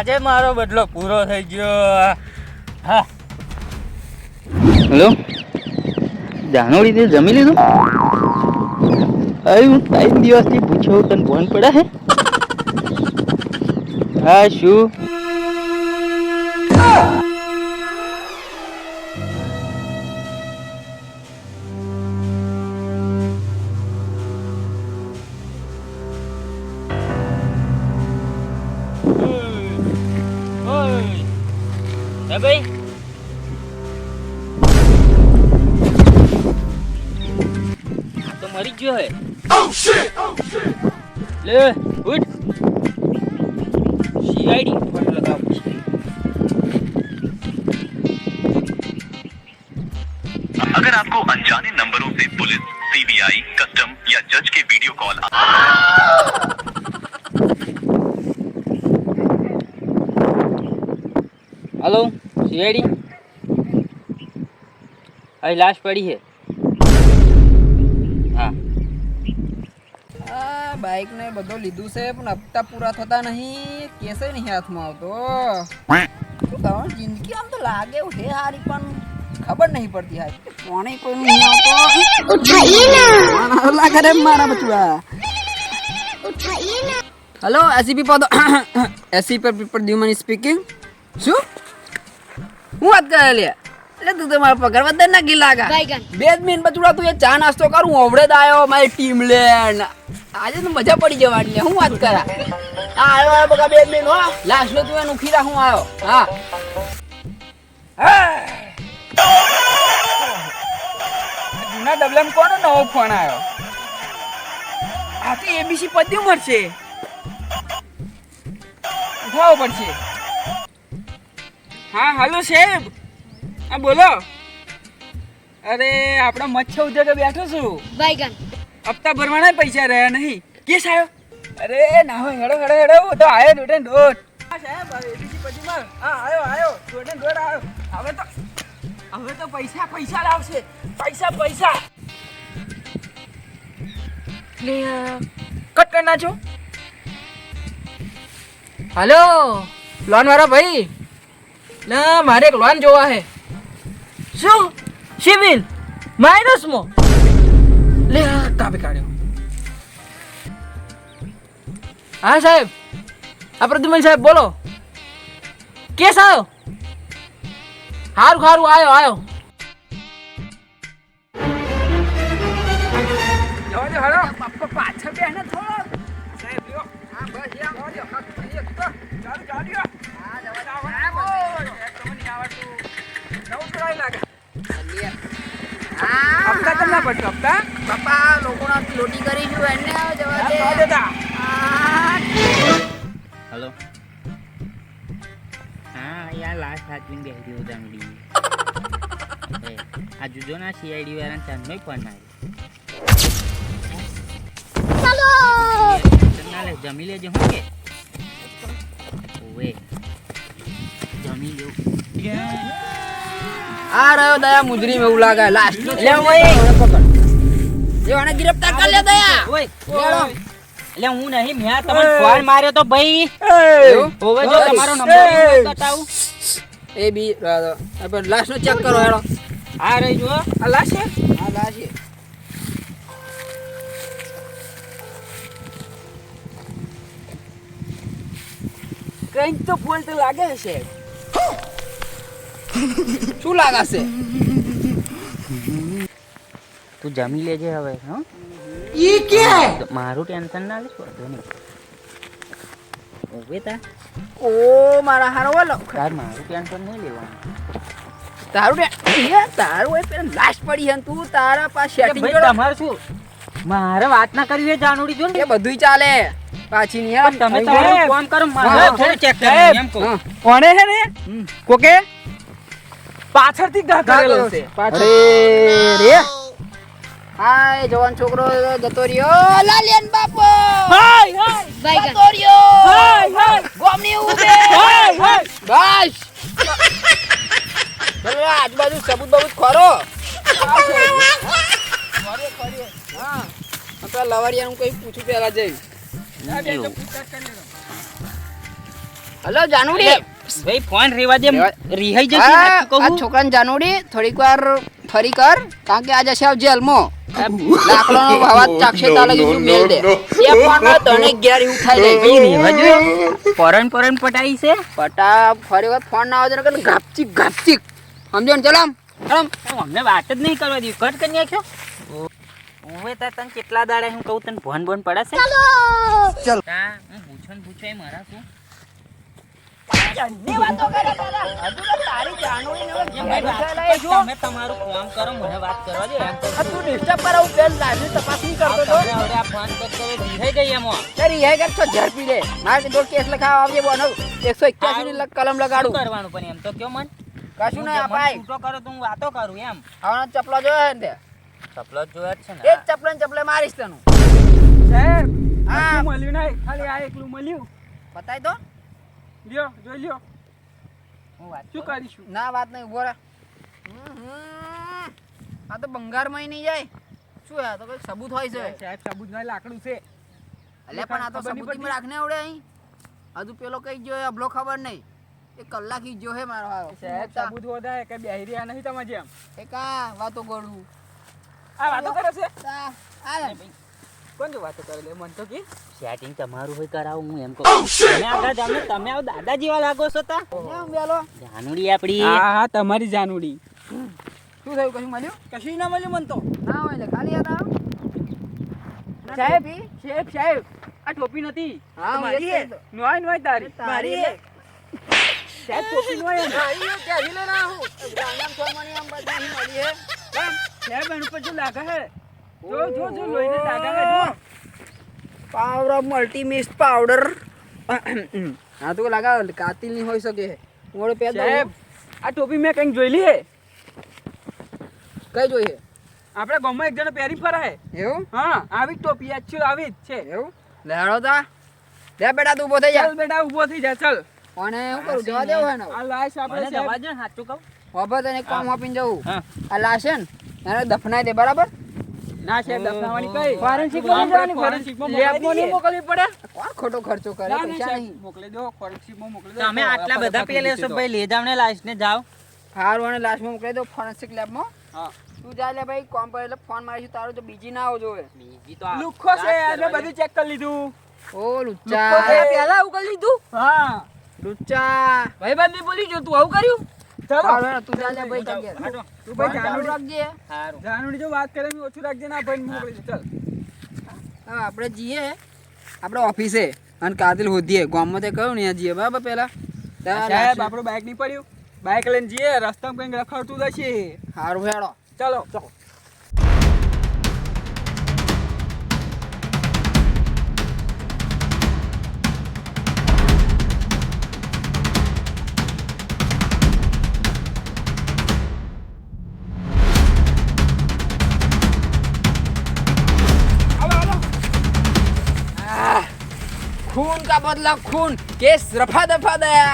આજે મારો બદલો પૂરો થઈ ગયો. હા હેલો જાનોડી તે જમી લીધું? અરે હું 3 દિવસથી પૂછ્યો તને ફોન પડે હે? હા શું? હે ભાઈ તો મરી ગયો હે. લે ઉઠ સીઆઈડી ફોન લગાવ પછી. अगर आपको अनजाने नंबरों से पुलिस, सीबीआई, कस्टम या जज के वीडियो कॉल हेलो सीआईडी અહીં લાશ પડી છે. હા આ બાઈક ને બધો લીધું છે પણ હપ્તા પૂરા થતા નહીં, કેસે નહીં હાથમાં આવતો. શું કરવાનું? જિંદગી આમ તો લાગે એવું છે હારી પણ ખબર નહીં પડતી હારી. કોણે કોઈ નહીં આવતો. લાગે રે મારા બચુડા. હેલો એસીપી પદો એસીપી પર દ્યુમની સ્પીકિંગ. શું હું વાત કરે લે? એટલે તું તો મારો પગાર વધારે નાખી લાગા. 2 મિનિટ બચુડા તું એ ચા નાસ્તો કરું ઓવડે જ આવ્યો મારી ટીમ લેન. આજે તો મજા પડી જવાની લે. હું વાત કરા આ આવ્યો બગા 2 મિનિટ હો લાસ્ટ નો તું એનું ખીરા હું આવ્યો. હા જૂના ડબલામાં કોનો નવો ફોન આવ્યો? આ તો એબીસી પદ્યું મળશે, ઉઠાવવો પડશે. હા હાલો સાહેબ, હા બોલો. અરે આપણે મચ્છર ઉદ્યોગે બેઠો છું. હપ્તા ભરવાના પૈસા રહ્યા નહીં. કેસ આવ્યો? અરે ના હોય હેડો હેડો હેડો તો આવ્યો દોઢ દોઢ. હા સાહેબ એબીસી પછી માં હા આવ્યો દોઢ દોઢ આવ્યો. હવે તો પૈસા પૈસા લાવશે. પૈસા પૈસા લે કટ કરી નાખો. હાલો લોન વાળા ભાઈ, ના મારે એક લોન જોવા હે. શું સિવિલ માઇનસમાં? લે કાપી કાઢ્યો. હા સાહેબ, આ પ્રદ્યુમન સાહેબ બોલો. કેસ આવ્યો? સારું સારું આવ્યો. પાછળ બે ને થોડો સાહેબ લ્યો. હા બસ યાર ચાલુ હપ્તા તમને પડશે હપ્તા બાપા લોકોના લોટી કરીશું એને જવા દે. હેલો હા યાર લાશ સાચવીને બેસી રહ્યો જાનડી. આ જુજો ના સીઆઈડી વાળાને ચાંદનો ફોન આવ્યો. જમી લેજે હું કે ઓવે જમી લેવું. આ રહ્યો દયા મુજરીમ એવું લાગે. લાસ્ટ લે ઓય જેવાને ગિરફતાર કર લે દયા. ઓય એટલે હું નહીં મેં તમને ફોન માર્યો તો ભાઈ. ઓવે જો તમારો નંબર બતાવું. એ બી આપણે લાસ્ટ નો ચેક કરો હેડો. આ રહી જો આ લાસ્ટ છે. હા લાસ્ટ છે. કઈ તો ફોલ્ટ લાગે છે. શું લાગે છે? તું જમી લેજે હવે. હા ઈ કે મારું ટેન્શન ના લેશો તો નહીં. ઓવે તા ઓ મારા હારો બોલો. તાર મારું ટેન્શન નહીં લેવાનું. તારું એ પેલા લાસ્ટ પડી હે તું તારા પાસે સેટિંગ ભાઈ તમારે શું મારે વાત ના કરવી હોય જાનુડી જો ને એ બધુંય ચાલે. પાછી ની યાર તમે તમારું કામ કરો મારે થોડું ચેક કરો એમ કહું. કોણે હે ને કોકે પાછળથી ઘા કરેલો છે પાછળ રે. હાય જવાન છોકરો જતો રહ્યો. લાલિયન બાપો હાય હાય જતો રહ્યો. હાય હાય ગોમની ઉભે હાય હાય બસ. ભલે આજુબાજુ સબૂત બબૂત ખોરો. હા આપણા લવારિયાનું કઈ પૂછું પેલા જઈ. હલો જાનુડી ભાઈ ફોન રેવા દે રિહાઈ જશે આ સાચું કહું છોકરાને જાનુડી થોડીક વાર ફરી કર કારણ કે આ જશે આવ જેલમાં લાકડાનો અવાજ ચાકશે તાલે તું મેલ દે એ ફોન માં તને ઘેર ઉઠાઈ લે ભાઈ રેવા જો પરન પટાઈ છે પટા ફરી વાર ફોન ના આવે તો કે ગાપચી સમજો ને ચલામ અમને વાત જ નહીં કરવા દી કટ કરી નાખ્યો ઓવે તા તને કેટલા દાડા હું કહું તને ભોન ભોન પડાશે ચલ તા હું પૂછો એ મારા શું જન્ની વાતો કરે તારા હજુ તો તારી જાનુડી ને તમે તમારું કામ કરો મને વાત કરવા દે એમ તો તું ડિસ્ટર્બ કરાવું પેલ લાજી તપાસ નહીં કરતો તો તમે હવે આ ફોન કરતો રીહાઈ ગઈ એમાં તારી હે કર છો ઝડપી લે મારે તો કેસ લખાવા આવજે બોનો 181 ની કલમ શું લગાડું કરવાનું પણ એમ તો કયો મન કશું નહીં અપાય છૂટો કરો તો હું વાતો કરું એમ આવના ચપલા જોયા ને સપલો જોયા જ છે તે ને જ ચપલે મારીશ તને સાહેબ હા. કશું મળ્યું નહીં ખાલી આ એકલું મળ્યું બતાય તો લ્યો જોઈ લ્યો હું વાત શું કરું? કરીશું ના વાત નહીં ઉભો રહે આ તો બંગારમાં નહીં જાય શું આ તો કઈ સબૂત હોય છે સાહેબ સાબુતના લાકડું છે એટલે પણ આ તો ખબર નહીં સબૂતીમાં રાખને આવડે અહીં હજુ પેલો કઈ ગયો અબલો ખબર નહીં એ કલાક ઈ જો હે મારો હારો સાહેબ સાબુત વધારે કે બેહી રહ્યા નહીં તમે જેમ એ કા વાતો ગળું આ વાતો કરે છે આ કોણ જો વાતો કરે લે મન તો કી સેટિંગ તમારું હોય કરાવું હું એમ કહું તમે આગળ જામને તમે આવ દાદા જેવા લાગો છો તા કેમ બેલો જાનુડી આપડી હા તમારી જાનુડી શું થયું કશું મળ્યું કશું ના મળ્યું મન તો ના હોય એટલે ખાલી હતા સાહેબ સાહેબ આ ટોપી નથી હા, હું મારી એ જ હે કહેતો. નોય તારી મારી હે. સાહેબ ટોપી નોય હે ક્યાંથી લઈને આવું રાંગામ છોડવાની આમ બધી મળી હે સાહેબ એન ઉપર જો લાગે હે જો લોહીને દાગા હે જો power of multi mix powder હા તો લાગા કાતિલ ની હોઈ શકે મોડે પે સાહેબ આ ટોપી મેં કંઈક જોઈલી હે કઈ જોઈએ આપણે ગામમાં એક જણ પહેરી ફરે હે એવું હા આવી જ ટોપી એકચ્યુઅલ આવી જ છે એવું લેડો તા લે બેટા તું ઉભો થઈ જા ચાલ બેટા ઊભો થઈ જા ચાલ અને હું કરું જવા દેવો હે ને આ લાશ આપણે મને જવા દે ને સાચું કહું હોબત એને કામ આપીને જવું હા. આ લાશે ને એને દફનાઈ દે બરાબર ના સાહેબ દફનાવાની કઈ ફોરેન્સિક આપણે માં જવાની, ફોરેન્સિકમાં લેબમાં નહીં મોકલવી પડે કોણ ખોટો ખર્ચો કરે ના, ના, પૈસા સાહેબ, નહીં મોકલી દો ફોરેન્સિકમાં મોકલી દો તમે આટલા બધા પેલે છો ભાઈ લઈ જાવ ને લાશ ને જાઓ હારું અને લાસ્ટમાં મોકલી દો ફોરેન્સિક લેબમાં હા તું જા લે ભાઈ કોમ પર એટલે ફોન મારીશું તારું તો બીજી ના આવો જોવે બીજી તો આ લુખ્ખો છે વાત એટલે કરવાની. બધું ચેક કરી લીધું ઓ લુખ્ખો છે લુચ્ચા પહેલા આવું કરી લીધું હા લુચ્ચા ભાઈબંધ ની બોલી જો તું આવું કર્યું ચાલો હારું, તું જા લે ભાઈ જાઓ, જગ્યાએ. હાલો. તું ભાઈ ફોન ચાલુ જાનુડી રાખજે હારું. જાનુડી જો વાત કરે એમ ઓછું રાખજે ના ભાઈ મોકલી દે ચાલ હા આપણે જઈએ આપણે ઓફિસે અને કાતિલ હોધીએ ગામમાં તે કહ્યું ને ત્યાં જઈએ બરાબર પેલા સાહેબ આપણું બાઇક નહીં પડ્યું બાઇક લઈને જઈએ રસ્તામાં કંઈક રખડતું જશે હારું હેડો ચાલો खून का बदला खून केस रफा दफा दया